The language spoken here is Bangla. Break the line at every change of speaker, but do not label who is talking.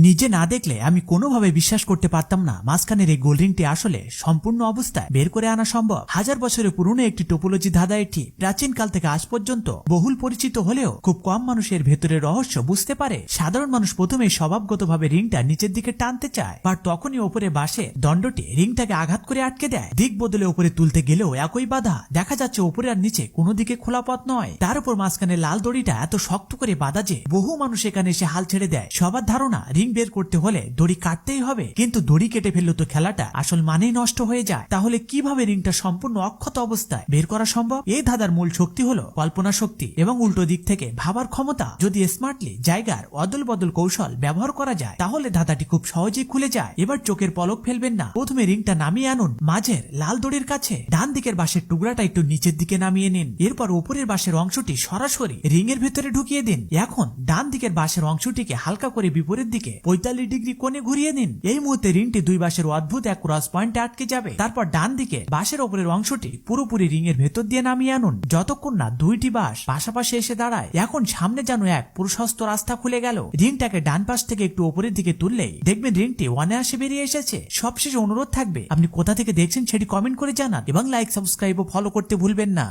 নিজে না দেখলে আমি কোনোভাবে বিশ্বাস করতে পারতাম না মাঝখানের এই গোল্ড রিংটি আসলে সম্পূর্ণ অবস্থায় বের করে আনা সম্ভব। হাজার বছরের পুরনো একটি টোপোলজি ধাঁধা এটি প্রাচীন কাল থেকে আজ পর্যন্ত বহুল পরিচিত হলেও খুব কম মানুষের ভেতরের রহস্য বুঝতে পারে। সাধারণ মানুষ প্রথমে স্বভাবগতভাবে রিংটা নিচের দিকে টানতে চায়, আর তখনই ওপরে বাসে দণ্ডটি রিংটাকে আঘাত করে আটকে দেয়। দিক বদলে ওপরে তুলতে গেলেও একই বাধা। দেখা যাচ্ছে ওপরে আর নিচে কোনো দিকে খোলা পথ নয়, তার উপর মাঝখানে লাল দড়িটা এত শক্ত করে বাঁধা যে বহু মানুষ এখানে এসে হাল ছেড়ে দেয়। সবার ধারণা রিং বের করতে হলে দড়ি কাটতেই হবে, কিন্তু দড়ি কেটে ফেললে তো খেলাটা আসল মানেই নষ্ট হয়ে যায়। তাহলে কিভাবে রিংটা সম্পূর্ণ অক্ষত অবস্থায় বের করা সম্ভব? এই ধাঁধার মূল শক্তি হলো কল্পনা শক্তি এবং উল্টো দিক থেকে ভাবার ক্ষমতা। যদি স্মার্টলি জায়গার অদল বদল কৌশল ব্যবহার করা যায় তাহলে ধাঁধাটি খুব সহজেই খুলে যায়। এবার চোখের পলক ফেলবেন না। প্রথমে রিংটা নামিয়ে আনুন মাঝের লাল দড়ির কাছে। ডান দিকের বাঁশের টুকরাটা একটু নিচের দিকে নামিয়ে নিন। এরপর উপরের বাঁশের অংশটি সরাসরি রিং এর ভেতরে ঢুকিয়ে দিন। এখন ডান দিকের বাঁশের অংশটিকে হালকা করে বিপরীত দিকে 45 ডিগ্রি কোণে ঘুরিয়ে নিন। এই মুহূর্তে রিংটি দুই বাঁশের অদ্ভুত এক ক্রস পয়েন্টে আটকে যাবে। তারপর ডান দিকে বাঁশের উপরের অংশটি পুরোপুরি রিং এর ভেতর দিয়ে নামিয়ে আনুন যতক্ষণ না দুইটি বাঁশ পাশাপাশি এসে দাঁড়ায়। এখন সামনে যেন এক প্রশস্ত রাস্তা খুলে গেল। রিংটাকে ডান পাশ থেকে একটু উপরের দিকে তুললেই দেখবেন রিংটি অনায়াসে বেরিয়ে এসেছে। সবশেষে অনুরোধ থাকবে আপনি কোথা থেকে দেখছেন সেটি কমেন্ট করে জানান এবং লাইক, সাবস্ক্রাইব ও ফলো করতে ভুলবেন না।